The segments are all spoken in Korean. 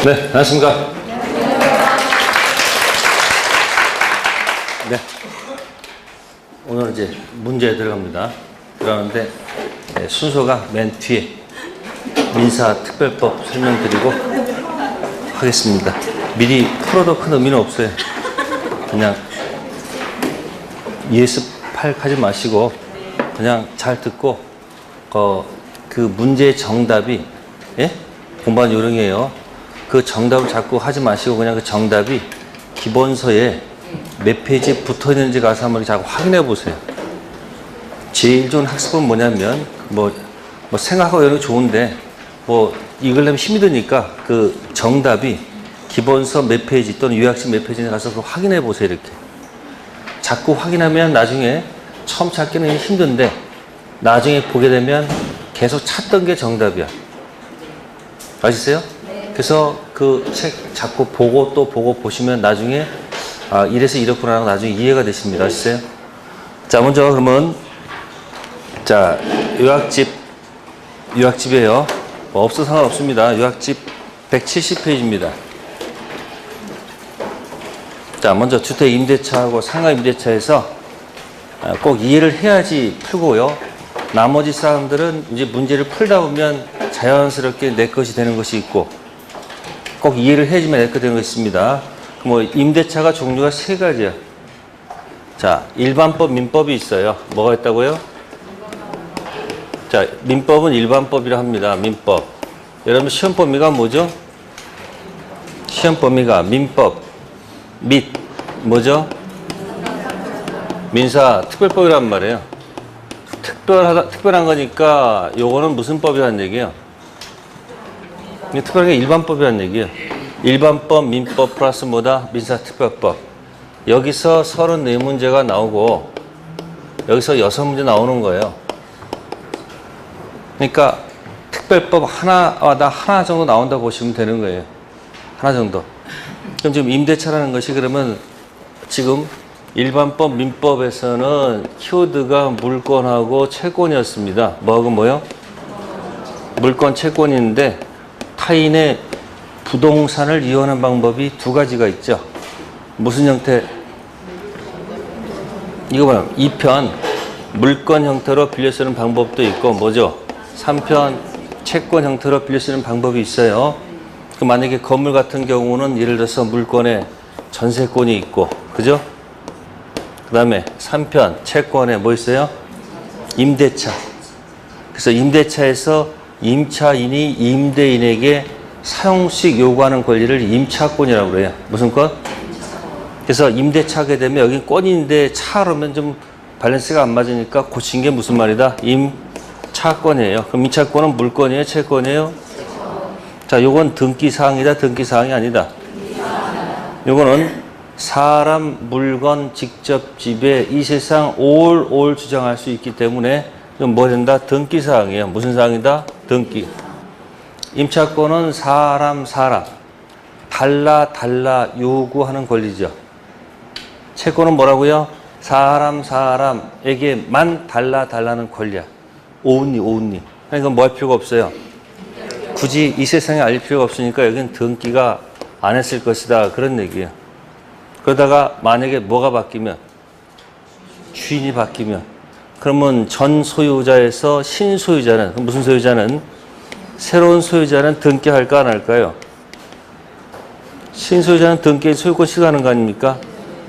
네, 안녕하십니까. 네. 오늘 이제 문제에 들어갑니다. 그러는데 순서가 맨 뒤에 민사특별법 설명드리고 하겠습니다. 미리 풀어도 큰 의미는 없어요. 그냥 예습하지 마시고 그냥 잘 듣고 그 문제의 정답이 공부한 요령이에요. 그 정답을 자꾸 하지 마시고 그냥 그 정답이 기본서에 몇 페이지에 붙어 있는지 가서 한번 자꾸 확인해 보세요. 제일 좋은 학습은 뭐냐면 뭐 생각하고 이런 거 좋은데 읽으려면 힘이 드니까 그 정답이 기본서 몇 페이지 또는 요약집 몇 페이지에 가서 그거 확인해 보세요. 이렇게 자꾸 확인하면 나중에 처음 찾기는 힘든데 나중에 보게 되면 계속 찾던 게 정답이야. 아시세요? 네. 그래서 그 책 자꾸 보고 또 보고 보시면 나중에 이래서 이렇구나 하고 나중에 이해가 되십니다. 아시세요? 자, 먼저 그러면 자, 요약집이에요. 없어도 상관없습니다. 요약집 170페이지입니다. 자, 먼저 주택 임대차하고 상가 임대차에서 꼭 이해를 해야지 풀고요. 나머지 사람들은 이제 문제를 풀다 보면 자연스럽게 내 것이 되는 것이 있고 꼭 이해를 해야지만 내 것이 되는 것이 있습니다. 임대차가 종류가 세 가지야. 자, 일반법, 민법이 있어요. 뭐가 있다고요? 자, 민법은 일반법이라 합니다. 민법. 여러분 시험 범위가 뭐죠? 시험 범위가 민법 및 뭐죠? 민사특별법이란 말이에요. 특별한 거니까 요거는 무슨 법이라는 얘기예요? 특별한 게 일반법이라는 얘기예요. 일반법, 민법 플러스 뭐다? 민사특별법. 여기서 34문제가 나오고 여기서 6문제 나오는 거예요. 그러니까 특별법 하나마다 하나 정도 나온다고 보시면 되는 거예요. 하나 정도. 그럼 지금 임대차라는 것이 그러면 지금 일반법, 민법에서는 키워드가 물건하고 채권이었습니다. 뭐하고 뭐요? 물건, 채권인데 타인의 부동산을 이용하는 방법이 두 가지가 있죠. 무슨 형태? 이거 봐요. 2편 물건 형태로 빌려 쓰는 방법도 있고 뭐죠? 3편 채권 형태로 빌려 쓰는 방법이 있어요. 만약에 건물 같은 경우는 예를 들어서 물건에 전세권이 있고 그죠? 그 다음에 3편 채권에 뭐 있어요? 임대차. 그래서 임대차에서 임차인이 임대인에게 사용수익 요구하는 권리를 임차권이라고 그래요. 무슨 권? 그래서 임대차 하게 되면 여기 권인데 차로면 좀 밸런스가 안 맞으니까 고친 게 무슨 말이다? 임차권이에요. 그럼 임차권은 물건이에요? 채권이에요? 자, 요건 등기사항이다? 등기사항이 아니다? 요거는 사람, 물건, 직접 지배, 이 세상 올 주장할 수 있기 때문에 뭐 된다? 등기사항이에요. 무슨 사항이다? 등기. 임차권은 사람 달라 요구하는 권리죠. 채권은 뭐라고요? 사람에게만 달라는 권리야. only. 그러니까 뭐 할 필요가 없어요. 굳이 이 세상에 알릴 필요가 없으니까 여기는 등기가 안 했을 것이다. 그런 얘기예요. 그러다가 만약에 뭐가 바뀌면 주인이 바뀌면 그러면 전 소유자에서 신소유자는 그럼 무슨 소유자는 새로운 소유자는 등기할까 안 할까요? 신소유자는 등기에 소유권 시작하는 거 아닙니까?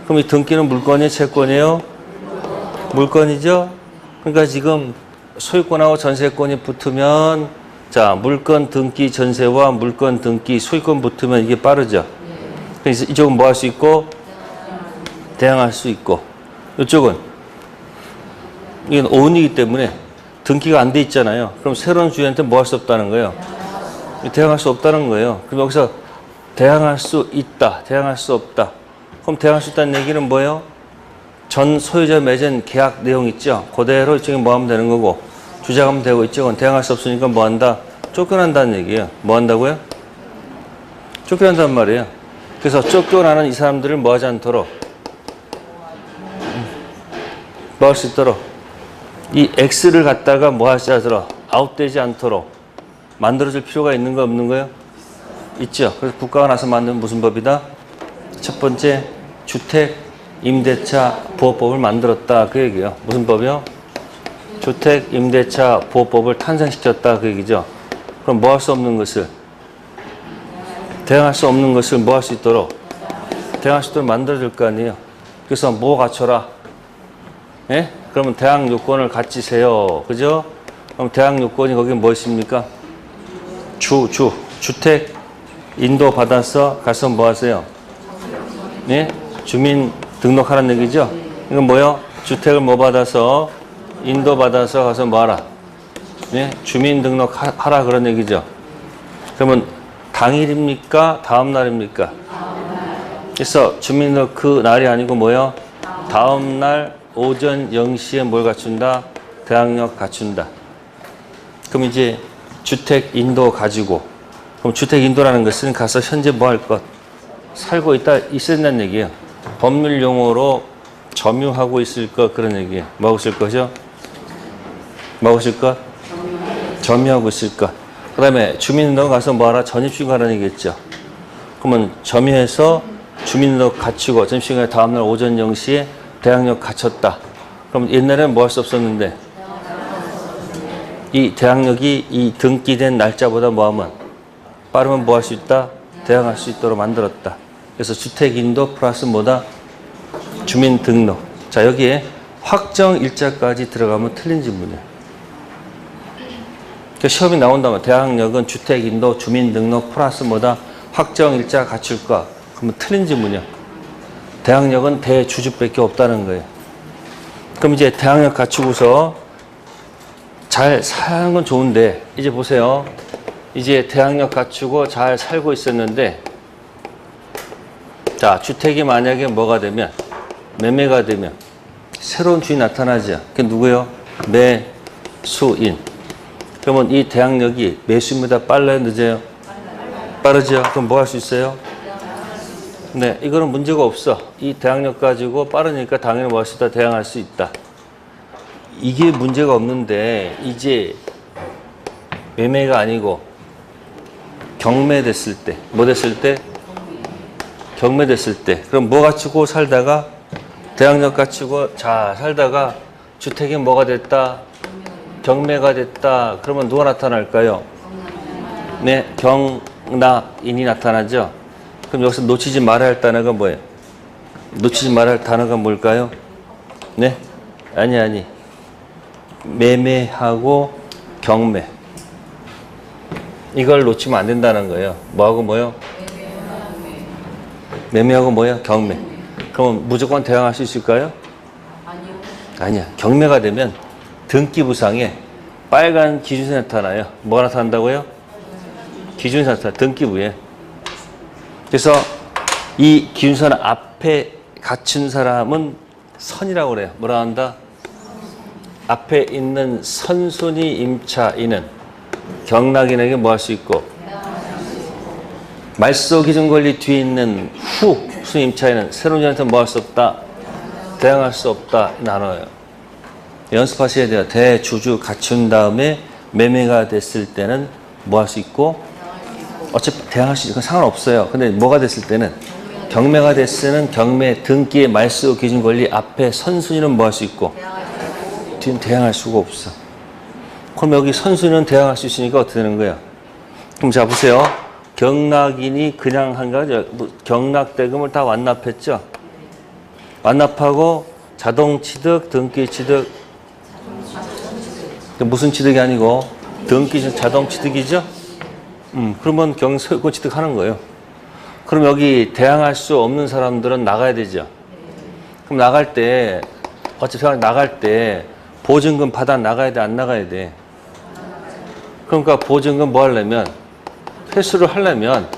그럼 이 등기는 물건이에요? 채권이에요? 물건이죠? 그러니까 지금 소유권하고 전세권이 붙으면 자, 물건 등기 전세와 물건 등기 소유권 붙으면 이게 빠르죠? 그래서 이쪽은 뭐 할 수 있고 대항할 수 있고 이쪽은 이건 on이기 때문에 등기가 안 돼 있잖아요. 그럼 새로운 주인한테 뭐 할 수 없다는 거예요? 대항할 수 없다는 거예요. 그럼 여기서 대항할 수 있다, 대항할 수 없다. 그럼 대항할 수 있다는 얘기는 뭐예요? 전 소유자 맺은 계약 내용 있죠? 그대로 이쪽에 뭐 하면 되는 거고 주장하면 되고 이쪽은 대항할 수 없으니까 뭐 한다? 쫓겨난다는 얘기예요. 뭐 한다고요? 쫓겨난단 말이에요. 그래서 쫓겨나는 이 사람들을 뭐 하지 않도록 뭐 할 수 있도록 이 X를 갖다가 뭐 하지 않도록 아웃되지 않도록 만들어줄 필요가 있는 거 없는 거예요? 있죠. 그래서 국가가 나서 만든 무슨 법이다? 첫 번째 주택 임대차 보호법을 만들었다 그 얘기예요. 무슨 법이요? 주택 임대차 보호법을 탄생시켰다 그 얘기죠. 그럼 뭐 할 수 없는 것을 대항할 수 없는 것을 뭐 할 수 있도록 대항할 수 있도록 만들어줄 거 아니에요. 그래서 뭐 갖춰라? 예? 그러면 대항 요건을 갖추세요. 그죠? 그럼 대항 요건이 거기 뭐 있습니까? 주택 인도 받아서 가서 뭐 하세요? 예? 주민 등록하라는 얘기죠? 이건 뭐요? 주택을 뭐 받아서 인도 받아서 가서 뭐 하라? 예? 주민 등록하라 그런 얘기죠. 그러면 당일입니까? 다음 날입니까? 그래서 주민 등록 그 날이 아니고 뭐요? 다음 날 오전 0시에 뭘 갖춘다? 대항력 갖춘다. 그럼 이제 주택 인도 가지고 그럼 주택 인도라는 것은 가서 현재 뭐 할 것? 살고 있어야 된다는 얘기예요. 법률 용어로 점유하고 있을 것 그런 얘기예요. 뭐 하고 있을 것이요? 뭐 하고 있을 것? 점유하고 있을 것. 그 다음에 주민등록 가서 뭐 하라? 전입신고하라는 얘기겠죠. 그러면 점유해서 주민등록 갖추고 전입신고에 다음날 오전 0시에 대항력 갖췄다. 그럼 옛날에는 뭐 할 수 없었는데 이 대항력이 이 등기된 날짜보다 뭐 하면 빠르면 뭐 할 수 있다? 대항할 수 있도록 만들었다. 그래서 주택인도 플러스 뭐다? 주민등록. 자, 여기에 확정일자까지 들어가면 틀린 질문이에요. 그러니까 시험이 나온다면 대항력은 주택인도 주민등록 플러스 뭐다? 확정일자 갖출 거. 그러면 틀린 질문이야. 대항력은 대주주밖에 없다는 거예요. 그럼 이제 대항력 갖추고서 잘 사는 건 좋은데 이제 보세요. 이제 대항력 갖추고 잘 살고 있었는데 자, 주택이 만약에 뭐가 되면 매매가 되면 새로운 주인이 나타나죠. 그게 누구예요? 매수인. 그러면 이 대항력이 매수인보다 빨라요? 늦어요? 빠르죠? 그럼 뭐 할 수 있어요? 네, 이거는 문제가 없어. 이 대항력 가지고 빠르니까 당연히 뭐 할 수 있다? 대항할 수 있다. 이게 문제가 없는데 이제 매매가 아니고 경매됐을 때, 뭐 됐을 때? 경매됐을 때. 그럼 뭐 갖추고 살다가 대항력 갖추고 자 살다가 주택이 뭐가 됐다? 경매가 됐다. 그러면 누가 나타날까요? 네, 경락인이 나타나죠. 그럼 여기서 놓치지 말아야 할 단어가 뭐예요? 놓치지 말아야 할 단어가 뭘까요? 네? 아니. 매매하고 경매. 이걸 놓치면 안 된다는 거예요. 뭐하고 뭐요? 매매하고 뭐요? 경매. 그럼 무조건 대항할 수 있을까요? 아니야. 경매가 되면 등기부상에 빨간 기준선이 나타나요. 뭐가 나타난다고요? 기준선이 나타나. 등기부에. 그래서 이 기준선 앞에 갖춘 사람은 선이라고 그래요. 뭐라 한다? 앞에 있는 선순위 임차인은 경락인에게 뭐 할 수 있고 말소 기준 권리 뒤에 있는 후순위 임차인은 새로운 주인한테 뭐 할 수 없다? 대항할 수 없다. 나눠요. 연습하셔야 돼요. 대주주 갖춘 다음에 매매가 됐을 때는 뭐 할 수 있고 어차피 대항할 수 있고 상관없어요. 근데 뭐가 됐을 때는 경매가 됐을 때는 경매 등기의 말소 기준 권리 앞에 선순위는 뭐 할 수 있고 뒤는 대항할 수가 없어. 그럼 여기 선순위는 대항할 수 있으니까 어떻게 되는 거야? 그럼 자 보세요. 경락인이 그냥 한가? 경락대금을 다 완납했죠? 완납하고 자동취득, 등기취득 무슨 취득이 아니고 등기 자동취득이죠? 그러면 경소유권 취득하는 거예요. 그럼 여기 대항할 수 없는 사람들은 나가야 되죠? 그럼 나갈 때 어차피 나갈 때 보증금 받아 나가야 돼? 안 나가야 돼? 그러니까 보증금 뭐 하려면 회수를 하려면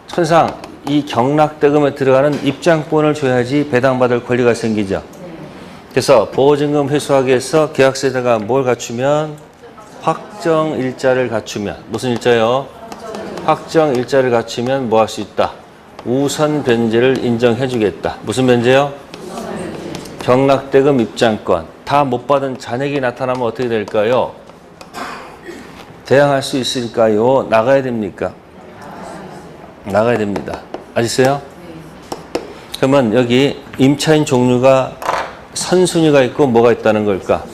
천상 이 경락대금에 들어가는 입장권을 줘야지 배당받을 권리가 생기죠. 그래서 보증금 회수하기 위해서 계약서에다가 뭘 갖추면 확정일자를 갖추면 무슨 일자요? 확정일자를 갖추면 뭐 할 수 있다? 우선 변제를 인정해 주겠다. 무슨 변제요? 경락대금 입장권 다 못 받은 잔액이 나타나면 어떻게 될까요? 대항할 수 있을까요? 나가야 됩니까? 나가야 됩니다. 아시겠어요? 그러면 여기 임차인 종류가 선순위가 있고 뭐가 있다는 걸까?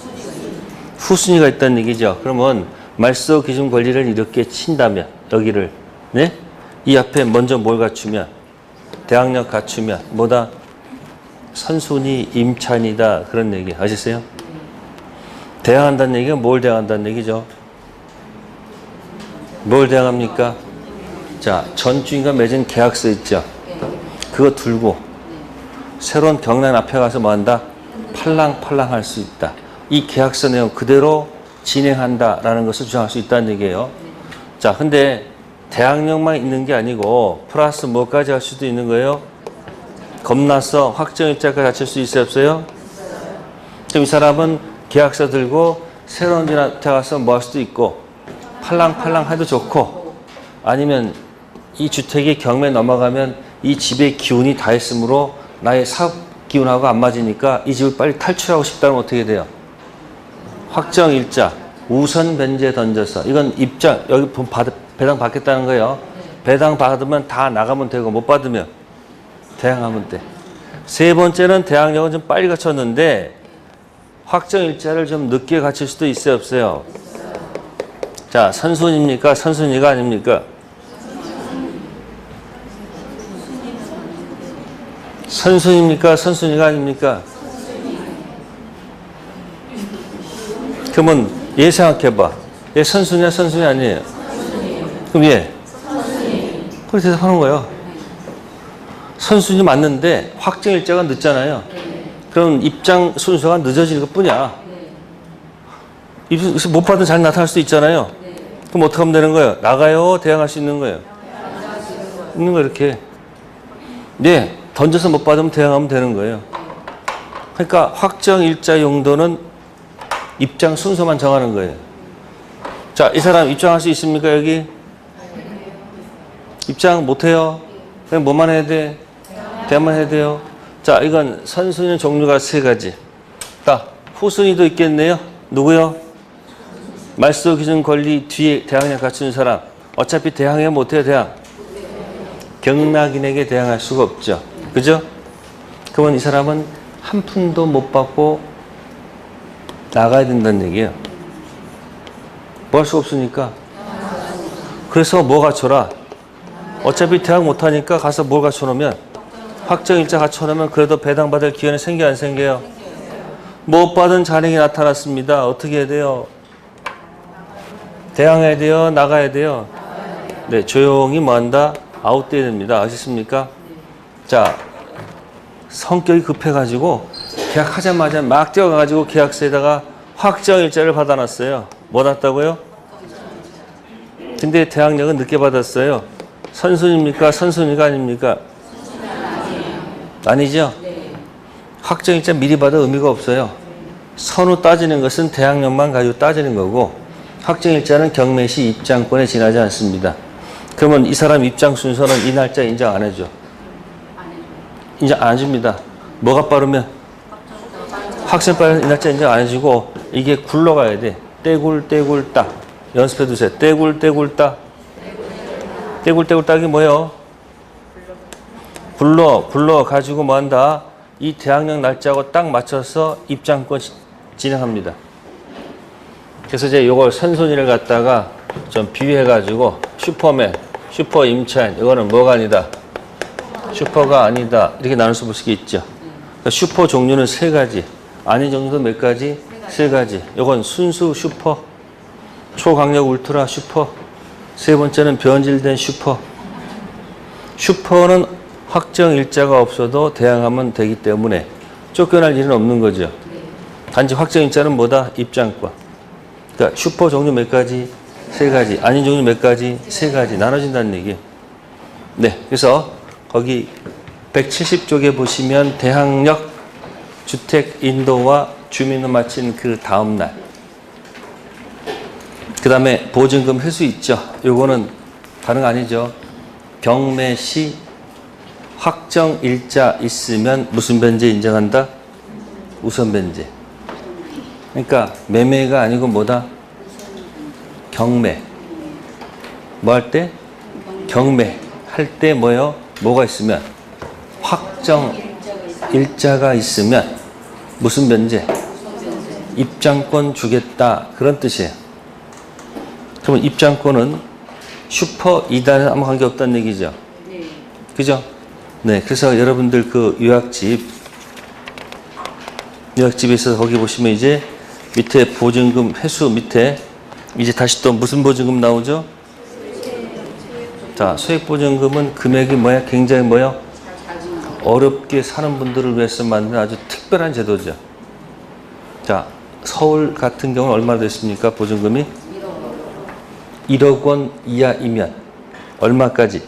후순위가 있다는 얘기죠. 그러면 말소 기준 권리를 이렇게 친다면 여기를 네? 이 앞에 먼저 뭘 갖추면 대항력 갖추면 뭐다? 선순위 임차인이다. 그런 얘기 아시겠어요? 대항한다는 얘기가 뭘 대항한다는 얘기죠? 뭘 대항합니까? 자, 전 주인과 맺은 계약서 있죠? 그거 들고 새로운 경란 앞에 가서 뭐 한다? 팔랑팔랑 할 수 있다. 이 계약서 내용 그대로 진행한다라는 것을 주장할 수 있다는 얘기예요. 자, 근데 대항력만 있는 게 아니고 플러스 뭐까지 할 수도 있는 거예요? 겁나서 확정일자까지 갖출 수 있어요, 없어요? 그럼 이 사람은 계약서 들고 새로운 집 앞에 가서 뭐 할 수도 있고 팔랑팔랑 해도 좋고 아니면 이 주택이 경매에 넘어가면 이 집의 기운이 다 있으므로 나의 사업 기운하고 안 맞으니까 이 집을 빨리 탈출하고 싶다면 어떻게 돼요? 확정일자 우선 변제 던져서 이건 입장 여기 배당 받겠다는 거예요. 배당 받으면 다 나가면 되고 못 받으면 대항하면 돼. 세 번째는 대항력은 좀 빨리 갖췄는데 확정일자를 좀 늦게 갖출 수도 있어요, 없어요? 자, 선순위입니까? 선순위가 아닙니까? 선순위입니까? 선순위가 아닙니까? 그러면 얘 생각해봐. 얘 선순위야, 선순위 아니에요? 그럼 얘? 그렇게 대답하는 거예요. 선순위 맞는데 확정일자가 늦잖아요. 그럼 입장 순서가 늦어지는 것 뿐이야. 못 받으면 잘 나타날 수도 있잖아요. 그럼 어떻게 하면 되는 거예요? 나가요? 대항할 수 있는 거예요? 있는 거 이렇게. 네, 던져서 못 받으면 대항하면 되는 거예요. 그러니까 확정일자 용도는 입장 순서만 정하는 거예요. 자, 이 사람 입장할 수 있습니까, 여기? 입장 못해요? 그냥 뭐만 해야 돼? 대항만 해야 돼요? 자, 이건 선순위 종류가 세 가지. 딱, 후순위도 있겠네요? 누구요? 말소 기준 권리 뒤에 대항력 갖추는 사람. 어차피 대항해 못해요, 대항? 경락인에게 대항할 수가 없죠. 그죠? 그러면 이 사람은 한 푼도 못 받고 나가야 된다는 얘기예요. 뭐 할 수가 없으니까. 그래서 뭐 갖춰라? 어차피 대항 못하니까 가서 뭘 갖춰놓으면 확정일자 갖춰놓으면 그래도 배당받을 기회는 생겨 안 생겨요? 못 받은 잔액이 나타났습니다. 어떻게 해야 돼요? 대항해야 돼요? 나가야 돼요? 네, 조용히 뭐 한다? 아웃돼야 됩니다. 아시겠습니까? 자, 성격이 급해가지고 계약하자마자 막 뛰어가가지고 계약서에다가 확정일자를 받아놨어요. 뭐 났다고요? 근데 대항력은 늦게 받았어요. 선순위입니까? 선순위가 아닙니까? 아니죠? 확정일자 미리 받아 의미가 없어요. 선후 따지는 것은 대항력만 가지고 따지는 거고 확정일자는 경매 시 입장권에 지나지 않습니다. 그러면 이 사람 입장 순서는 이 날짜 인정 안 해줘. 인정 안 해줍니다. 뭐가 빠르면? 확정 빠르면 이 날짜 인정 안 해주고 이게 굴러가야 돼. 떼굴떼굴 딱. 연습해 두세요. 떼굴떼굴 딱. 떼굴떼굴 딱이 뭐예요? 굴러가지고 뭐 한다? 이 대항력 날짜하고 딱 맞춰서 입장권 진행합니다. 그래서 이제 요걸 선순위를 갖다가 좀 비유해가지고 슈퍼맨, 슈퍼 임차인, 이거는 뭐가 아니다? 슈퍼가 아니다. 이렇게 나눌 수 있죠. 그러니까 슈퍼 종류는 세 가지. 아닌 종류도 몇 가지? 세 가지. 요건 순수 슈퍼, 초강력 울트라 슈퍼, 세 번째는 변질된 슈퍼. 슈퍼는 확정 일자가 없어도 대항하면 되기 때문에 쫓겨날 일은 없는 거죠. 단지 확정 일자는 뭐다? 입장권. 그러니까 슈퍼 종류 몇 가지? 세 가지. 아닌 종류 몇 가지? 세 가지. 나눠진다는 얘기예요. 네, 그래서 거기 170쪽에 보시면 대항력 주택 인도와 주민을 마친 그 다음날 그 다음에 보증금 회수 있죠. 요거는 다른 거 아니죠. 경매 시 확정 일자 있으면 무슨 변제 인정한다? 우선 변제. 그러니까 매매가 아니고 뭐다? 경매. 뭐 할 때? 경매 할 때 뭐요? 뭐가 있으면? 확정 일자가 있으면 무슨 변제? 입장권 주겠다. 그런 뜻이에요. 그러면 입장권은 슈퍼 2단에 아무 관계 없다는 얘기죠. 그죠? 네. 그래서 여러분들 그 요약집에 있어서 거기 보시면 이제 밑에 보증금 회수 밑에 이제 다시 또 무슨 보증금 나오죠? 자, 소액보증금은 금액이 뭐야? 굉장히 뭐야? 어렵게 사는 분들을 위해서 만든 아주 특별한 제도죠. 자, 서울 같은 경우는 얼마나 됐습니까? 보증금이? 1억 원 이하이면 얼마까지?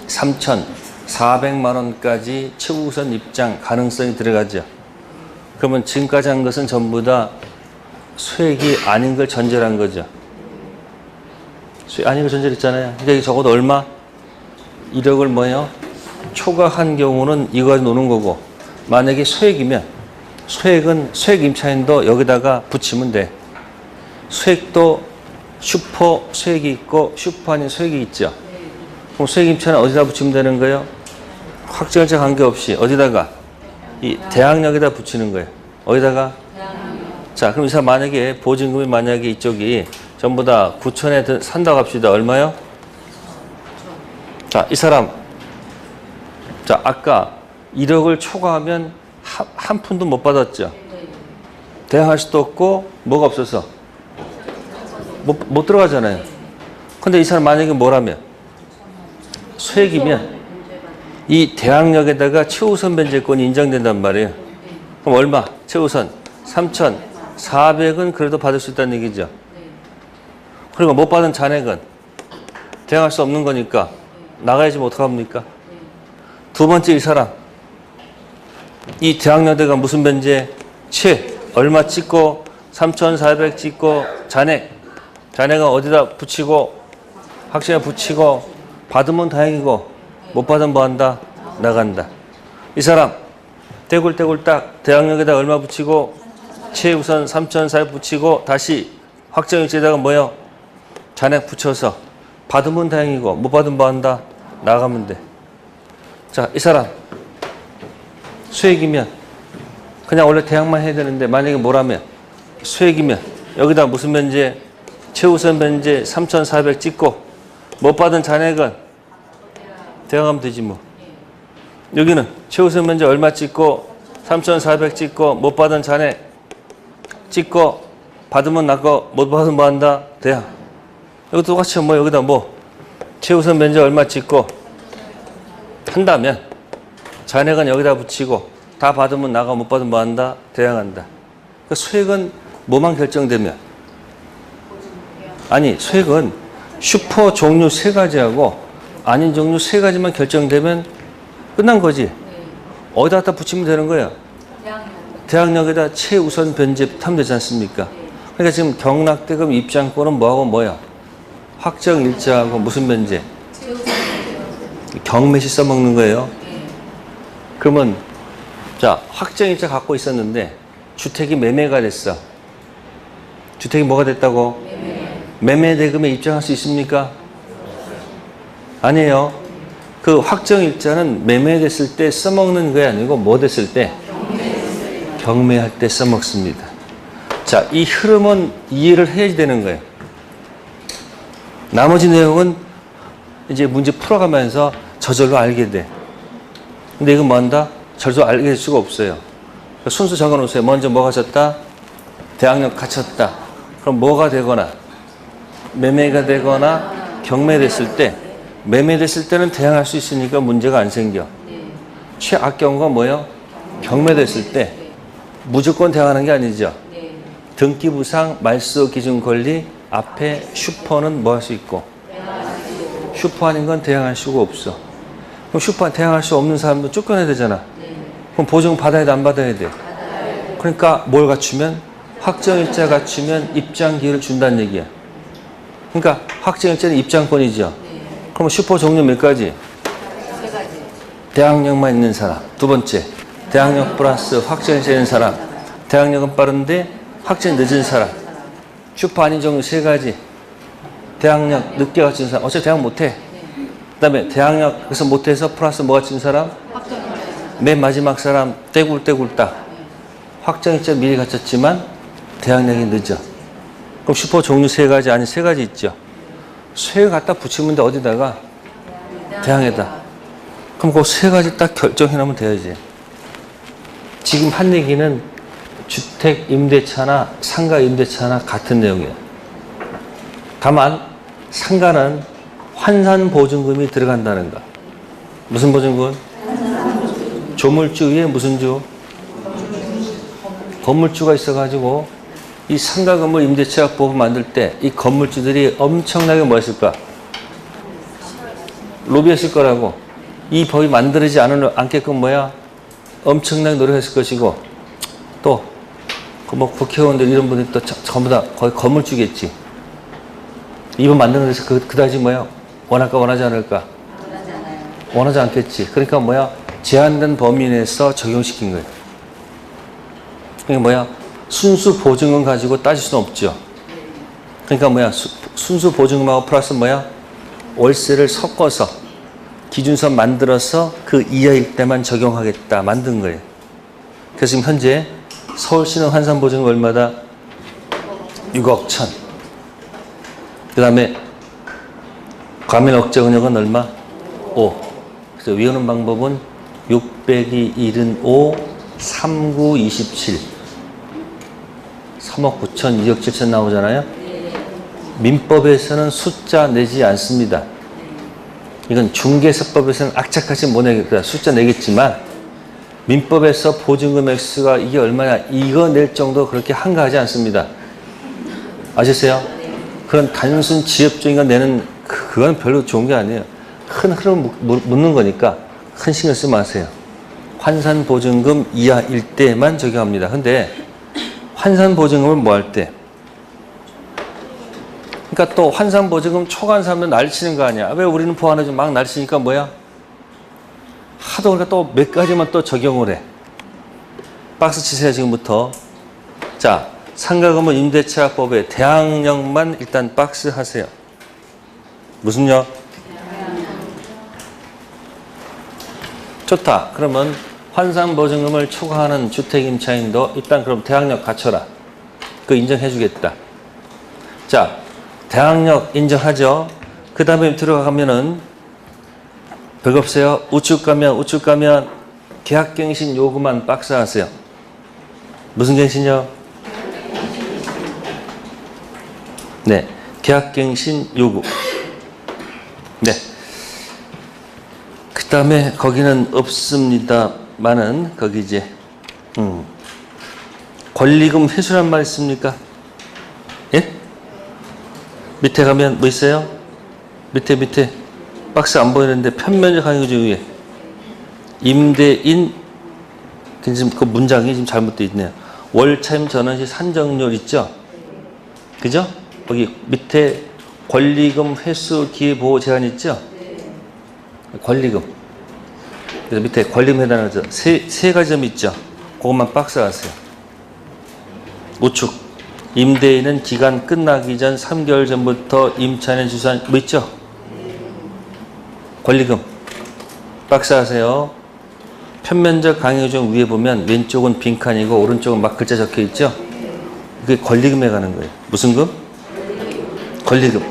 3,400만 원까지 최우선 입장 가능성이 들어가죠. 그러면 지금까지 한 것은 전부 다 소액이 아닌 걸 전제로 한 거죠. 소액 아닌 걸 전제로 했잖아요. 그러니까 적어도 얼마? 1억을 뭐예요? 초과한 경우는 이거 가지고 노는 거고, 만약에 소액이면 소액은 소액 임차인도 여기다가 붙이면 돼. 소액도 슈퍼 소액이 있고 슈퍼 아닌 소액이 있죠. 그럼 소액 임차는 어디다 붙이면 되는 거예요? 확정일자 관계없이 어디다가? 이 대항력에다 붙이는 거예요. 어디다가? 자, 그럼 이 사람 만약에 보증금이 만약에 이쪽이 전부 다 9천에 산다고 합시다. 얼마요? 자, 이 사람 자, 아까 1억을 초과하면 한 푼도 못 받았죠. 대항할 수도 없고 뭐가 없어서 못 들어가잖아요. 근데 이 사람 만약에 뭐라면 소액이면 이 대항력에다가 최우선 변제권이 인정된단 말이에요. 그럼 얼마? 최우선 3,400은 그래도 받을 수 있다는 얘기죠. 그리고 못 받은 잔액은 대항할 수 없는 거니까 나가야지 뭐 어떡합니까? 두 번째 이 사람 이 대항력대가 무슨 변제? 최 얼마 찍고 3,400 찍고 잔액은 어디다 붙이고 확실하게 붙이고 받으면 다행이고 못 받으면 뭐 한다? 나간다. 이 사람 떼굴떼굴 딱 대항력에다 얼마 붙이고 최우선 3,400 붙이고 다시 확정일자에다가 뭐요? 잔액 붙여서 받으면 다행이고 못 받으면 뭐 한다? 나가면 돼. 자, 이 사람 수액이면 그냥 원래 대항만 해야 되는데 만약에 뭐라면 수액이면 여기다 무슨 변제? 최우선 변제 3,400 찍고 못 받은 잔액은 대항하면 되지 뭐. 여기는 최우선 변제 얼마 찍고 3,400 찍고 못 받은 잔액 찍고 받으면 나고 못 받으면 뭐 한다? 대항. 여기 똑같이 뭐 여기다 뭐 최우선 변제 얼마 찍고 한다면 잔액은 여기다 붙이고 다 받으면 나가 못 받으면 뭐 한다? 대항한다. 그러니까 소액은 뭐만 결정되면 아니 소액은 슈퍼 종류 3가지하고 아닌 종류 3가지만 결정되면 끝난 거지. 어디다 갖다 붙이면 되는 거야? 대항력에다 최우선 변제 하면 되지 않습니까? 그러니까 지금 경락대금 입장권은 뭐하고 뭐야? 확정일자하고 무슨 변제? 경매시 써먹는 거예요. 그러면 자 확정일자 갖고 있었는데 주택이 매매가 됐어. 주택이 뭐가 됐다고? 매매 대금에 입장할 수 있습니까? 아니에요. 그 확정일자는 매매됐을 때 써먹는 게 아니고 뭐 됐을 때? 경매할 때 써먹습니다. 자, 이 흐름은 이해를 해야 되는 거예요. 나머지 내용은 이제 문제 풀어가면서 저절로 알게 돼. 근데 이건 뭐 한다? 저절로 알게 될 수가 없어요. 순서 적어 놓으세요. 먼저 뭐가 졌다? 대항력 갇혔다. 그럼 뭐가 되거나 매매가 되거나 경매됐을 때 매매됐을 때는 대항할 수 있으니까 문제가 안 생겨. 최악경우가 뭐예요? 경매됐을 때 무조건 대항하는 게 아니죠. 등기부상 말소 기준 권리 앞에 슈퍼는 뭐 할 수 있고 슈퍼 아닌 건 대항할 수가 없어. 그럼 슈퍼 대항할 수 없는 사람도 쫓겨내야 되잖아. 그럼 보증 받아야 돼, 안 받아야 돼? 그러니까 뭘 갖추면? 확정일자 갖추면 입장 기회를 준다는 얘기야. 그러니까 확정일자는 입장권이죠. 그럼 슈퍼 종류 몇 가지? 대항력만 있는 사람. 두 번째, 대항력 플러스 확정일자 있는 사람. 대항력은 빠른데 확정이 늦은 사람. 슈퍼 아닌 종류 3가지. 대항력 늦게 갖춘 사람. 어차피 대항 못해. 그 그다음에 대항력에서 못해서 플러스 뭐가 친 사람? 맨 마지막 사람 떼굴떼굴 딱 확정일자 미리 갖췄지만 대항력이 늦어. 그럼 슈퍼 종류 세 가지 아니 세 가지 있죠. 쇠 갖다 붙이면 돼. 어디다가? 대항에다. 그럼 그 세 가지 딱 결정해 놓으면 돼야지. 지금 한 얘기는 주택 임대차나 상가 임대차나 같은 내용이에요. 다만 상가는 환산 보증금이 들어간다는 거. 무슨 보증금? 조물주 위에 무슨 주? 건물주가 있어가지고 이 상가 건물 임대차 법을 만들 때 이 건물주들이 엄청나게 뭐 했을까? 로비했을 거라고. 이 법이 만들어지지 않게끔 뭐야? 엄청나게 노력했을 것이고 또 뭐 국회의원들 이런 분들이 또 전부 다 거의 건물주겠지. 이번 만드는 데서 그다지 뭐야? 원할까 원하지 않을까? 원하지 않겠지. 그러니까 뭐야? 제한된 범위 내에서 적용시킨 거예요. 그러니까 뭐야? 순수 보증금 가지고 따질 수는 없죠. 그러니까 뭐야? 순수 보증금하고 플러스 뭐야? 월세를 섞어서 기준선 만들어서 그 이하일 때만 적용하겠다 만든 거예요. 그래서 지금 현재 서울시는 환산보증금 얼마다? 6억 1천. 그 다음에 과밀 억제 은역은 얼마? 5. 그래서 외우는 방법은 6 빼기 1은 5, 3, 9, 27. 3억 9천, 2억 7천 나오잖아요. 민법에서는 숫자 내지 않습니다. 이건 중개사법에서는 악착같이 못 내겠다. 숫자 내겠지만 민법에서 보증금 액수가 이게 얼마냐 이거 낼 정도 그렇게 한가하지 않습니다. 아셨어요? 그런 단순 지엽적인 거 내는 그건 별로 좋은 게 아니에요. 큰 흐름 묻는 거니까 큰 신경 쓰지 마세요. 환산 보증금 이하일 때만 적용합니다. 근데 환산 보증금을 뭐 할 때? 그러니까 또 환산 보증금 초과한 사람들 날치는 거 아니야. 왜 우리는 보완해줘 막 날치니까 뭐야? 하도 그러니까 또 몇 가지만 또 적용을 해. 박스 치세요 지금부터. 자, 상가건물 임대차법의 대항력만 일단 박스 하세요. 무슨요? 좋다. 그러면 환산보증금을 초과하는 주택임차인도 일단 그럼 대항력 갖춰라. 그거 인정해 주겠다. 자, 대항력 인정하죠. 그 다음에 들어가면은 별거 없어요. 우측 가면 계약갱신 요구만 박스 하세요. 무슨 갱신이요? 네, 계약갱신 요구. 네. 그 다음에 거기는 없습니다만은 거기 이제 권리금 회수란 말 있습니까? 예? 밑에 가면 뭐 있어요? 밑에 박스 안 보이는데 편면적 항의주 위에 임대인 지금 그 문장이 지금 잘못되어 있네요. 월차임 전환시 산정률 있죠? 그죠? 거기 밑에 권리금 회수 기회보호 제한 있죠? 권리금. 그래서 밑에 권리금 해당하죠. 세 가지 점 있죠? 그것만 박스 하세요. 우측. 임대인은 기간 끝나기 전 3개월 전부터 임차인의 주산 뭐 있죠? 권리금. 박스 하세요. 편면적 강요정 위에 보면 왼쪽은 빈칸이고 오른쪽은 막 글자 적혀 있죠? 그게 권리금에 가는 거예요. 무슨 금? 권리금.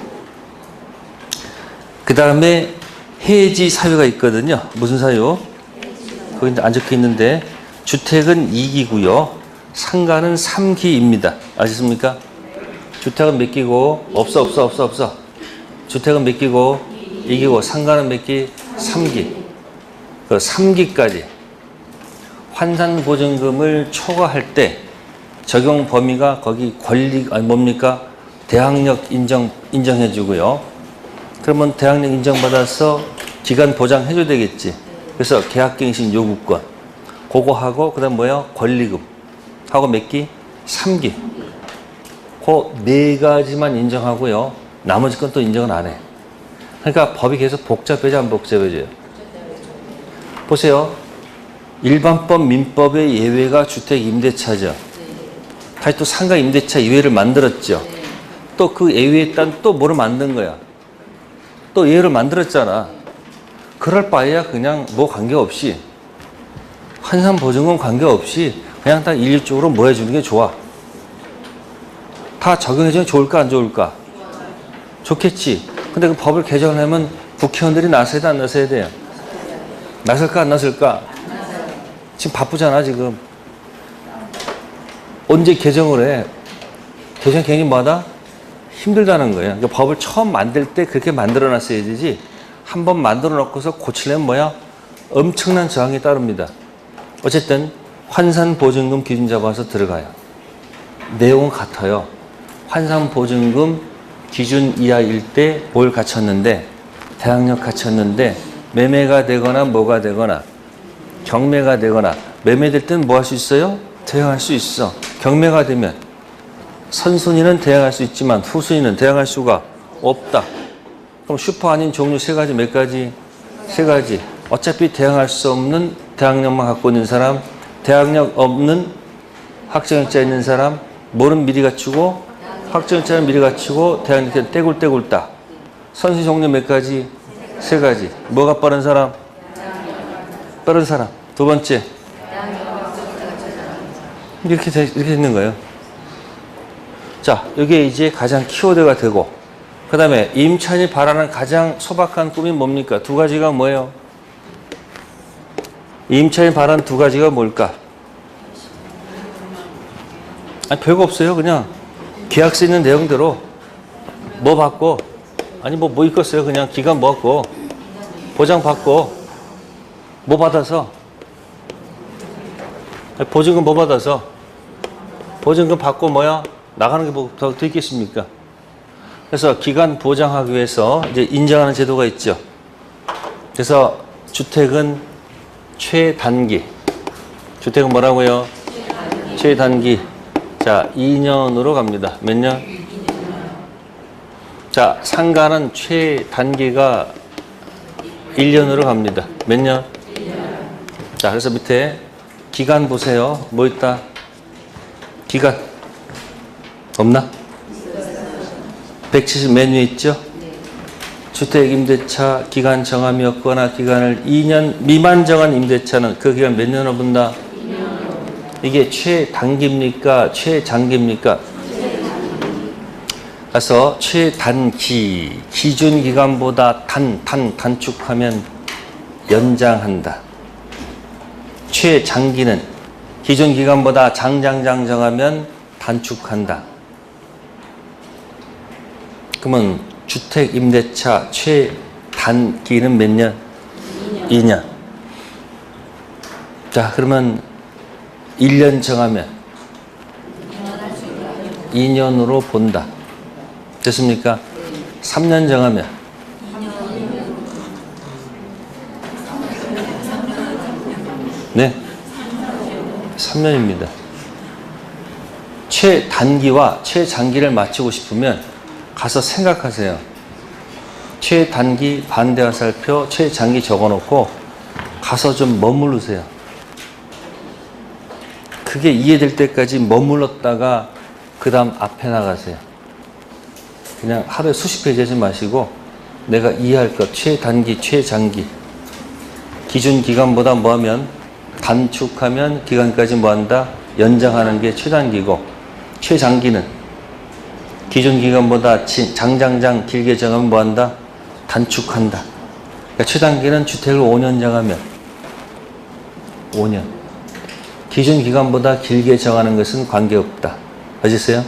그 다음에 해지 사유가 있거든요. 무슨 사유? 거기 안 적혀 있는데 주택은 2기고요. 상가는 3기입니다. 아시습니까? 주택은 몇 기고? 없어. 주택은 몇 기고? 2기고 상가는 몇 기? 3기. 그 3기까지 환산보증금을 초과할 때 적용 범위가 거기 권리 아니 뭡니까? 대항력 인정해 주고요. 그러면 대항력 인정받아서 기간 보장해줘야 되겠지. 그래서 계약갱신 요구권 그거 하고 그다음 뭐예요? 권리금 하고 몇 기? 3기. 그 네 가지만 인정하고요. 나머지 건 또 인정은 안 해. 그러니까 법이 계속 복잡해져 안 복잡해져요? 보세요. 일반법 민법의 예외가 주택 임대차죠. 다시 또 상가 임대차 예외를 만들었죠. 또 그 예외에 따른 또 뭐를 만든 거야. 또 예외를 만들었잖아. 그럴 바에야 그냥 뭐 관계없이 환산보증금 관계없이 그냥 다 일률적으로 뭐 해주는 게 좋아. 다 적용해주면 좋을까 안 좋을까? 좋겠지. 근데 그 법을 개정하려면 국회의원들이 나서야 돼 안 나서야 돼요? 나설까 안 나설까? 지금 바쁘잖아 지금. 언제 개정을 해? 개정 굉장히 뭐하다? 힘들다는 거예요. 그러니까 법을 처음 만들 때 그렇게 만들어 놨어야 되지 한번 만들어 놓고서 고치려면 뭐야? 엄청난 저항이 따릅니다. 어쨌든 환산보증금 기준 잡아서 들어가요. 내용은 같아요. 환산보증금 기준 이하일 때 뭘 갖췄는데 대항력 갖췄는데 매매가 되거나 뭐가 되거나 경매가 되거나 매매될 때는 뭐 할 수 있어요? 대항할 수 있어. 경매가 되면 선순위는 대항할 수 있지만 후순위는 대항할 수가 없다. 그럼 슈퍼 아닌 종류 세 가지 몇 가지? 세 가지. 어차피 대항할 수 없는 대항력만 갖고 있는 사람, 대항력 없는 확정일자 있는 사람, 뭐는 미리 갖추고 확정일자는 미리 갖추고 대항력은 떼굴떼굴 따. 선순위 종류 몇 가지? 세 가지. 뭐가 빠른 사람? 빠른 사람. 두 번째. 이렇게 있는 거예요. 자, 이게 이제 가장 키워드가 되고, 그 다음에 임차인이 바라는 가장 소박한 꿈이 뭡니까? 두 가지가 뭐예요? 임차인이 바라는 두 가지가 뭘까? 아니, 별거 없어요. 그냥 계약서 있는 내용대로 뭐 받고, 아니, 뭐 있겠어요. 그냥 기간 뭐 받고, 보장 받고, 뭐 받아서, 보증금 뭐 받아서, 보증금 받고 뭐야? 나가는 게 뭐 더 있겠습니까? 그래서 기간 보장하기 위해서 이제 인정하는 제도가 있죠. 그래서 주택은 최단기. 주택은 뭐라고요? 최단기. 자, 2년으로 갑니다. 몇 년? 자, 상가는 최단기가 1년으로 갑니다. 몇 년? 자, 그래서 밑에 기간 보세요. 뭐 있다? 기간. 없나? 170 맨 위에 있죠? 주택 임대차 기간 정함이 없거나 기간을 2년 미만 정한 임대차는 그 기간 몇 년을 본다? 이게 최단기입니까? 최장기입니까? 그래서 최단기 기준 기간보다 단축하면 연장한다. 최장기는 기준 기간보다 장장장 정하면 단축한다. 그러면 주택 임대차 최단기는 몇 년? 2년. 자, 그러면 1년 정하면 2년으로 본다. 됐습니까? 3년 정하면 네? 3년입니다. 최단기와 최장기를 맞추고 싶으면 가서 생각하세요. 최단기 반대화살표, 최장기 적어놓고 가서 좀 머무르세요. 그게 이해될 때까지 머물렀다가 그 다음 앞에 나가세요. 그냥 하루에 수십 페이지 하지 마시고 내가 이해할 것, 최단기, 최장기. 기준 기간보다 뭐하면 단축하면 기간까지 뭐한다? 연장하는 게 최단기고 최장기는 기준 기간보다 장장장 길게 정하면 뭐한다? 단축한다. 그러니까 최단기는 주택을 5년 정하면 5년. 기준 기간보다 길게 정하는 것은 관계없다. 아셨어요?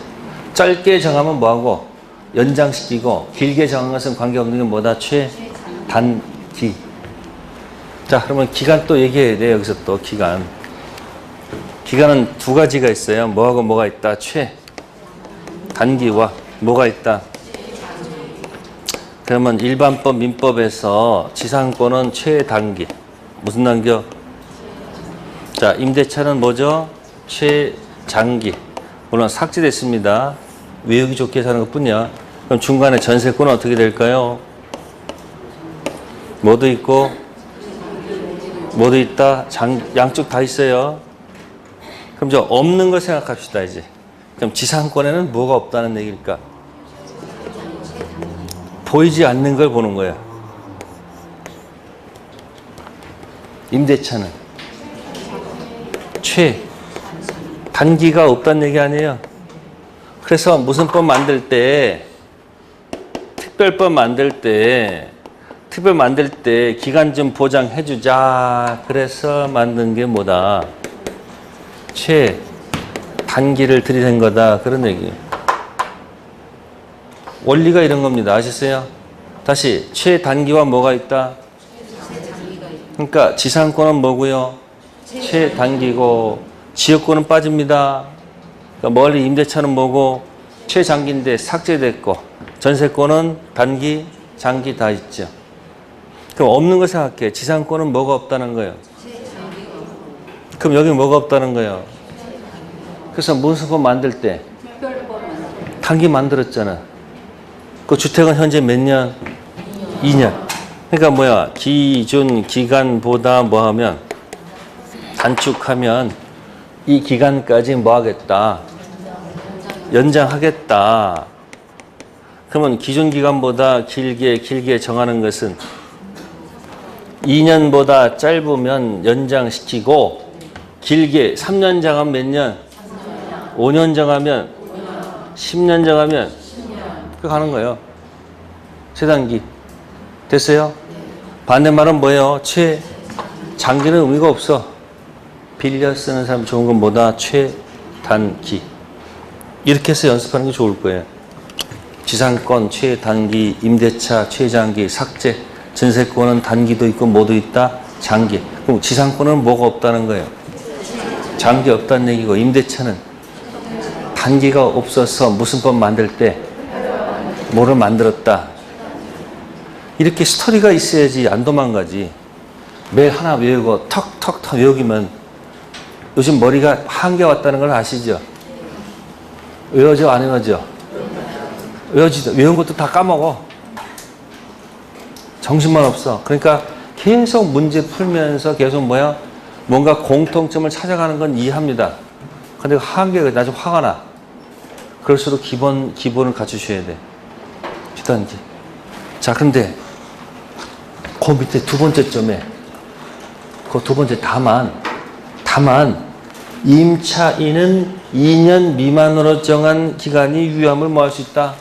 짧게 정하면 뭐하고? 연장시키고 길게 정한 것은 관계없는 게 뭐다? 최단기. 자, 그러면 기간 또 얘기해야 돼요. 여기서 또 기간. 기간은 두 가지가 있어요. 뭐하고 뭐가 있다? 최단기와 뭐가 있다? 그러면 일반법, 민법에서 지상권은 최단기. 무슨 단기요? 자, 임대차는 뭐죠? 최장기. 물론 삭제됐습니다. 외우기 좋게 사는 것 뿐이야. 그럼 중간에 전세권은 어떻게 될까요? 뭐도 있고, 뭐도 있다. 양쪽 다 있어요. 그럼 저 없는 거 생각합시다, 이제. 그럼 지상권에는 뭐가 없다는 얘기일까? 보이지 않는 걸 보는 거야. 임대차는 단기가 없다는 얘기 아니에요. 그래서 무슨 법 만들 때 특별 만들 때 기간 좀 보장해주자. 그래서 만든 게 뭐다? 단기를 들이댄 거다. 그런 얘기예요. 원리가 이런 겁니다. 아셨어요? 다시 최단기와 뭐가 있다? 그러니까 지상권은 뭐고요? 최단기고 지역권은 빠집니다. 그러니까 멀리 임대차는 뭐고? 최장기인데 삭제됐고 전세권은 단기, 장기 다 있죠. 그럼 없는 거 생각해. 지상권은 뭐가 없다는 거예요? 그럼 여기 뭐가 없다는 거예요? 그래서 무슨 법 만들 때 단기 만들었잖아. 그 주택은 현재 몇 년? 2년. 그러니까 뭐야? 기준 기간보다 뭐 하면 단축하면 이 기간까지 뭐 하겠다? 연장하겠다. 그러면 기준 기간보다 길게 정하는 것은 2년보다 짧으면 연장시키고 길게 3년 정하면 몇 년? 5년 정하면 10년 정하면 그렇게 가는 거예요. 최단기. 됐어요? 반대말은 뭐예요? 장기는 의미가 없어. 빌려 쓰는 사람 좋은 건 뭐다? 최단기. 이렇게 해서 연습하는 게 좋을 거예요. 지상권, 최단기, 임대차, 최장기, 삭제, 전세권은 단기도 있고 뭐도 있다? 장기. 그럼 지상권은 뭐가 없다는 거예요? 장기 없다는 얘기고, 임대차는 단기가 없어서 무슨 법 만들 때 뭐를 만들었다. 이렇게 스토리가 있어야지 안 도망가지. 매일 하나 외우고 턱턱턱 외우기면 요즘 머리가 한계 왔다는 걸 아시죠? 외워져 안 외워져? 외워지죠. 외운 것도 다 까먹어. 정신만 없어. 그러니까 계속 문제 풀면서 계속 뭐야? 뭔가 공통점을 찾아가는 건 이해합니다. 근데 한계가 나중에 화가 나. 그럴수록 기본을 갖추셔야 돼. 최단기. 자, 근데 그 밑에 두 번째 점에 그 두 번째 다만 임차인은 2년 미만으로 정한 기간이 유효함을 뭐 할 수 있다?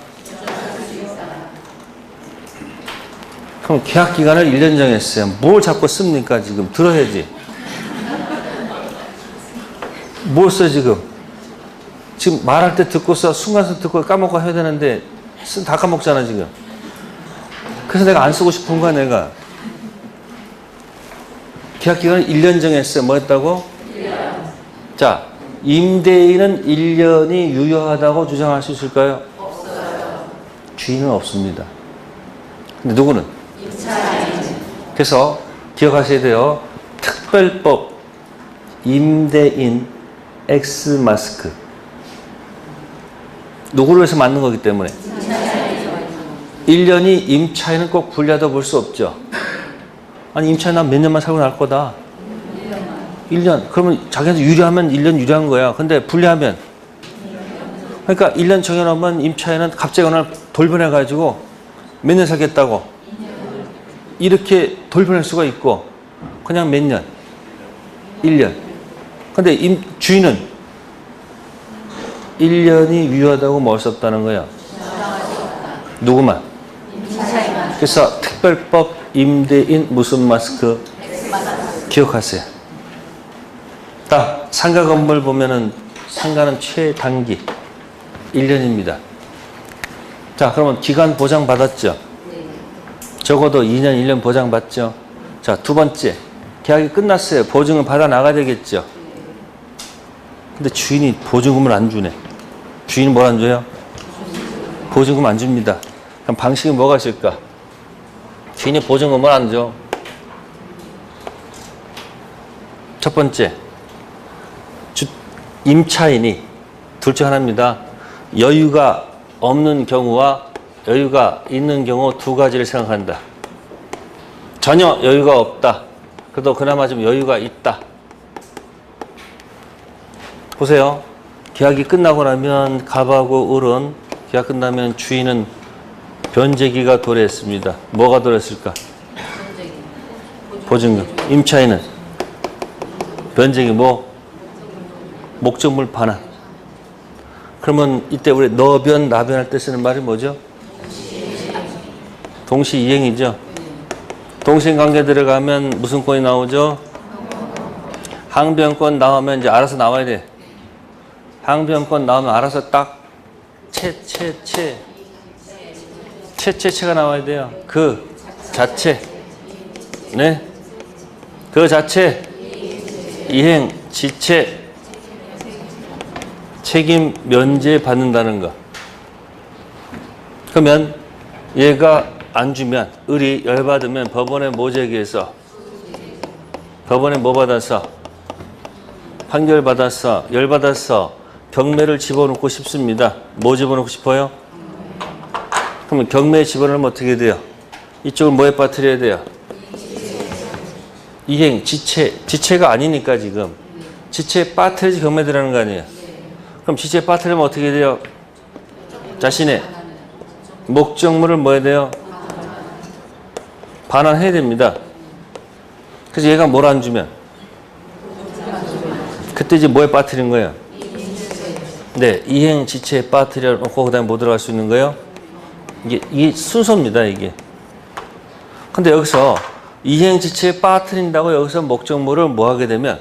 그럼 계약 기간을 1년 정했어요. 뭘 자꾸 씁니까? 지금 들어야지. 뭘 써 지금? 지금 말할 때 듣고서 순간순간 듣고 까먹고 해야 되는데 다 까먹잖아 지금. 그래서 내가 안 쓰고 싶은 거야 내가. 계약 기간을 1년 정했어요. 뭐 했다고? 1년. 자, 임대인은 1년이 유효하다고 주장할 수 있을까요? 없어요. 주인은 없습니다. 근데 누구는? 임차인. 그래서 기억하셔야 돼요. 특별법 임대인 X 마스크. 누구를 위해서 만든 거기 때문에 1년이 임차인은 꼭 불리하다고 볼 수 없죠. 아니 임차인 난 몇 년만 살고 날 거다. 1년. 그러면 자기한테 유리하면 1년 유리한 거야. 근데 불리하면 그러니까 1년 정해놓으면 임차인은 갑자기 어느 날 돌변해가지고 몇 년 살겠다고 이렇게 돌변할 수가 있고 그냥 몇 년? 1년. 근데 주인은 1년이 유효하다고 뭘 수 없다는 거야. 누구만? 그래서 특별법 임대인 무슨 마스크? 기억하세요. 상가 건물 보면은 상가는 최단기 1년입니다. 자, 그러면 기간 보장 받았죠? 적어도 2년, 1년 보장 받죠? 자, 두 번째. 계약이 끝났어요. 보증은 받아 나가야 되겠죠? 근데 주인이 보증금을 안 주네. 주인이 뭘 안 줘요? 보증금 안 줍니다. 그럼 방식이 뭐가 있을까? 주인이 보증금을 안 줘. 첫 번째, 임차인이 둘 중 하나입니다. 여유가 없는 경우와 여유가 있는 경우 두 가지를 생각한다. 전혀 여유가 없다. 그래도 그나마 좀 여유가 있다. 보세요. 계약이 끝나고 나면 갑하고 을은 계약 끝나면 주인은 변제기가 도래했습니다. 뭐가 도래했을까? 보증금. 임차인은 변제기 뭐? 목적물 반환. 그러면 이때 우리 너변, 나변 할 때 쓰는 말이 뭐죠? 동시이행이죠. 동시관계 들어가면 무슨 권이 나오죠? 항변권 나오면 이제 알아서 나와야 돼. 항변권 나오면 알아서 딱 채가 나와야 돼요. 그 자체. 네. 그 자체. 이행, 지체. 책임 면제 받는다는 거. 그러면 얘가 안 주면, 을이 열받으면 법원에 뭐 제기해서? 법원에 뭐 받아서? 판결 받아서, 열받아서 경매를 집어넣고 싶습니다. 뭐 집어넣고 싶어요? 그러면 경매에 집어넣으면 어떻게 돼요? 이쪽을 뭐에 빠뜨려야 돼요? 이행, 지체가 아니니까 지금. 지체에 빠뜨려야지 경매 들어가는 거 아니에요? 그럼 지체에 빠뜨리면 어떻게 돼요? 자신의 목적물을 뭐 해야 돼요? 반환해야 됩니다. 그래서 얘가 뭘 안 주면? 그때 이제 뭐에 빠뜨린 거예요? 네, 이행 지체에 빠뜨려 놓고 그 다음에 뭐 들어갈 수 있는 거예요? 이게 순서입니다, 이게. 근데 여기서 이행 지체에 빠뜨린다고 여기서 목적물을 뭐 하게 되면?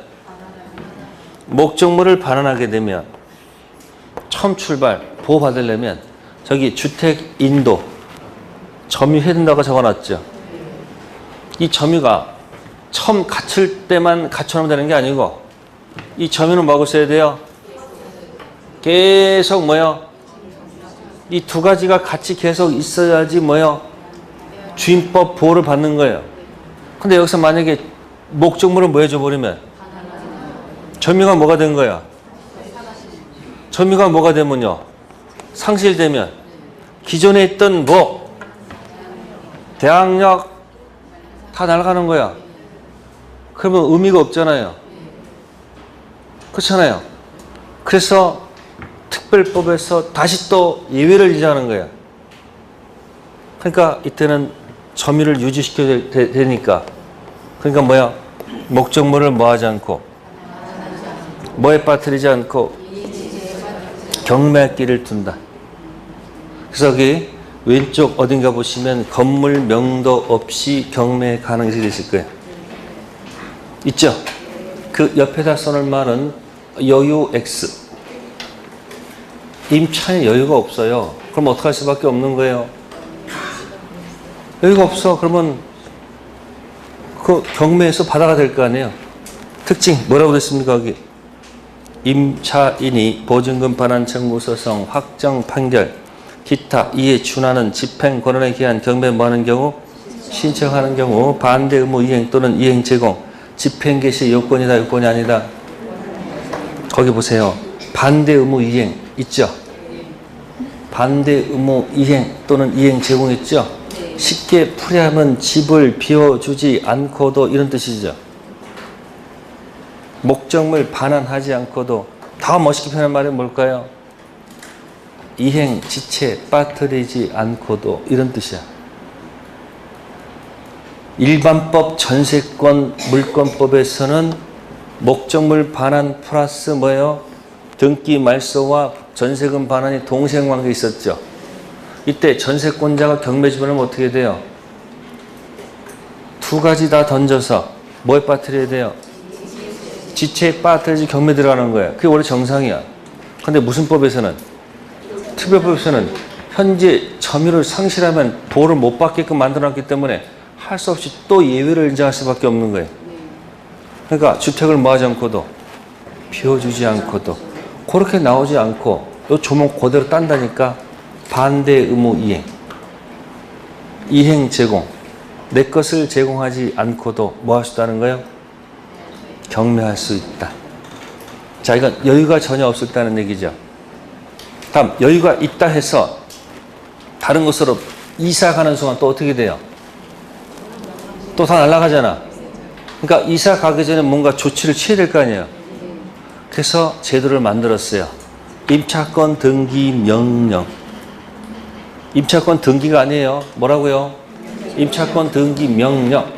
목적물을 반환하게 되면 처음 출발, 보호받으려면 저기 주택 인도 점유해야 된다고 적어놨죠. 이 점유가 처음 갖출 때만 갖춰놓으면 되는 게 아니고 이 점유는 뭐하고 써야 돼요? 계속 뭐요? 이 두 가지가 같이 계속 있어야지 뭐요? 주임법 보호를 받는 거예요. 근데 여기서 만약에 목적물을 뭐 해줘버리면 점유가 뭐가 된 거야? 점유가 뭐가 되면요? 상실되면 기존에 있던 뭐 대항력 다 날아가는 거야. 그러면 의미가 없잖아요. 그렇잖아요. 그래서 특별법에서 다시 또 예외를 제정하는 거야. 그러니까 이때는 점유를 유지시켜야 되니까. 그러니까 뭐야? 목적물을 뭐 하지 않고 뭐에 빠뜨리지 않고 경매기를 둔다. 그래서 여기 왼쪽 어딘가 보시면 건물 명도 없이 경매 가능성이 되어 있을 거예요. 있죠? 그 옆에다 써놓을 말은 여유 X. 임차에 여유가 없어요. 그럼 어떡할 수밖에 없는 거예요? 여유가 없어. 그러면 그 경매에서 받아가 될 거 아니에요? 특징 뭐라고 됐습니까? 여기 임차인이 보증금 반환 청구 소송 확정 판결 기타 이에 준하는 집행 권한에 기한 경매 뭐하는 경우 신청하는 경우 반대 의무 이행 또는 이행 제공 집행 개시 요건이다 요건이 아니다. 거기 보세요. 반대 의무 이행 있죠? 반대 의무 이행 또는 이행 제공 있죠? 쉽게 풀이하면 집을 비워주지 않고도 이런 뜻이죠. 목적물 반환하지 않고도 더 멋있게 표현한 말이 뭘까요? 이행, 지체, 빠뜨리지 않고도 이런 뜻이야. 일반법 전세권 물권법에서는 목적물 반환 플러스 뭐예요? 등기 말소와 전세금 반환이 동생관계 있었죠. 이때 전세권자가 경매 집어넣으면 어떻게 돼요? 두 가지 다 던져서 뭐에 빠뜨려야 돼요? 지체에 빠뜨려야지 경매 들어가는 거야. 그게 원래 정상이야. 근데 무슨 법에서는? 특별법에서는 현재 점유를 상실하면 보호를 못 받게끔 만들어놨기 때문에 할 수 없이 또 예외를 인정할 수밖에 없는 거예요. 그러니까 주택을 뭐 하지 않고도 비워주지 않고도 그렇게 나오지 않고 이 조목 그대로 딴다니까 반대 의무 이행, 이행 제공, 내 것을 제공하지 않고도 뭐 할 수 있다는 거예요? 경매할 수 있다. 자, 이건 여유가 전혀 없었다는 얘기죠. 다음, 여유가 있다 해서 다른 곳으로 이사 가는 순간 또 어떻게 돼요? 또 다 날아가잖아. 그러니까 이사 가기 전에 뭔가 조치를 취해야 될 거 아니에요. 그래서 제도를 만들었어요. 임차권 등기 명령. 임차권 등기가 아니에요. 뭐라고요? 임차권 등기 명령.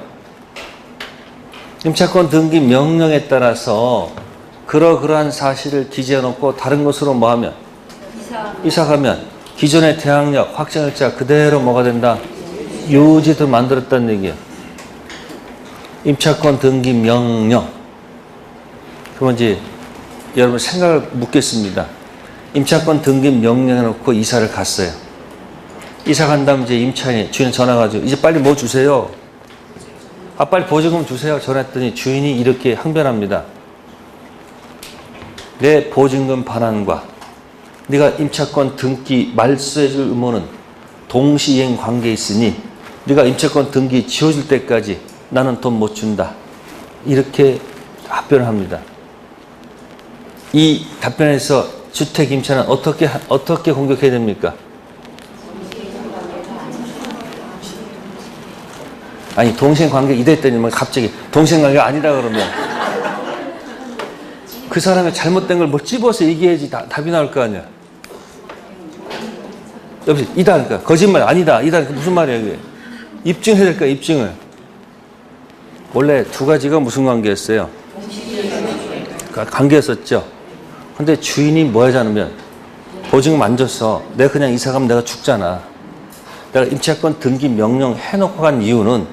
임차권 등기 명령에 따라서 그러한 사실을 기재해 놓고 다른 곳으로 뭐 하면? 이사 가면 기존의 대항력, 확정일자 그대로 뭐가 된다? 유지도 만들었다는 얘기예요. 임차권 등기 명령. 그러면 이제 여러분 생각을 묻겠습니다. 임차권 등기 명령해 놓고 이사를 갔어요. 이사 간 다음 이제 임차인이 주인 전화가지고 이제 빨리 뭐 주세요. 빨리 보증금 주세요. 전화했더니 주인이 이렇게 항변합니다. 내 보증금 반환과 네가 임차권 등기 말소해줄 의무는 동시이행 관계에 있으니 네가 임차권 등기 지워줄 때까지 나는 돈 못 준다. 이렇게 답변을 합니다. 이 답변에서 주택 임차는 어떻게 공격해야 됩니까? 아니 동시행관계 이랬더니 뭐 갑자기 동시행관계가 아니다 그러면 그 사람의 잘못된 걸 뭐 찝어서 얘기해야지 답이 나올 거 아니야. 여보세요. 이다 그러니까 거짓말 아니다. 이다 그러니까 무슨 말이야 그게. 입증해야 될까 입증을. 원래 두 가지가 무슨 관계였어요? 관계였었죠. 근데 주인이 뭐 하지 않으면 보증금 안 줬어. 내가 그냥 이사 가면 내가 죽잖아. 내가 임차권 등기 명령 해놓고 간 이유는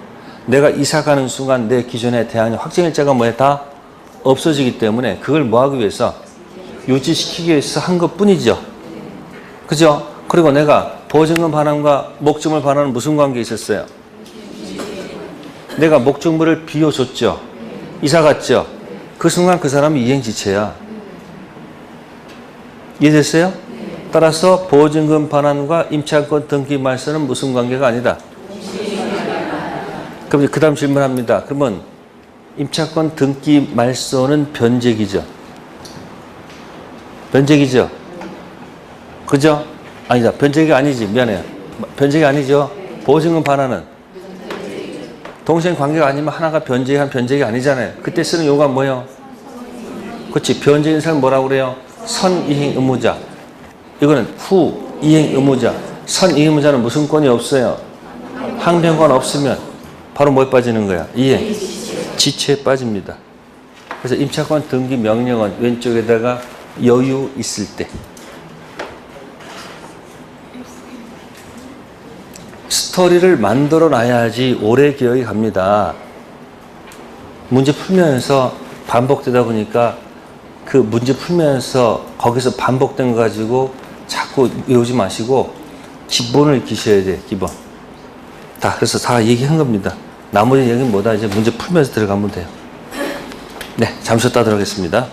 내가 이사 가는 순간 내 기존에 대한 확정일자가 뭐야 다 없어지기 때문에 그걸 뭐 하기 위해서 유지시키기 위해서 한 것 뿐이죠. 그죠? 그리고 내가 보증금 반환과 목적물 반환은 무슨 관계에 있었어요? 내가 목적물을 비워줬죠. 이사 갔죠. 그 순간 그 사람이 이행지체야. 이해됐어요? 따라서 보증금 반환과 임차권 등기 말소는 무슨 관계가 아니다. 그럼 그 다음 질문합니다. 그러면 임차권 등기 말소는 변제기죠. 변제기죠. 그죠? 아니다. 변제기가 아니지. 미안해요. 변제기 아니죠. 보증금 반환은 동생 관계가 아니면 하나가 변제한 변제기 아니잖아요. 그때 쓰는 용어가 뭐예요? 그렇지. 변제인 사람 뭐라고 그래요? 선이행 의무자. 이거는 후 이행 의무자. 선이행 의무자는 무슨 권이 없어요? 항변권 없으면 바로 뭐에 빠지는 거야? 이행. 지체에 빠집니다. 그래서 임차권 등기 명령은 왼쪽에다가 여유 있을 때. 스토리를 만들어 놔야지 오래 기억이 갑니다. 문제 풀면서 반복되다 보니까 그 문제 풀면서 거기서 반복된 거 가지고 자꾸 외우지 마시고 기본을 익히셔야 돼. 기본. 그래서 다 얘기한 겁니다. 나머지 얘기는 뭐다 이제 문제 풀면서 들어가면 돼요. 네, 잠시 쉬었다 들어가겠습니다.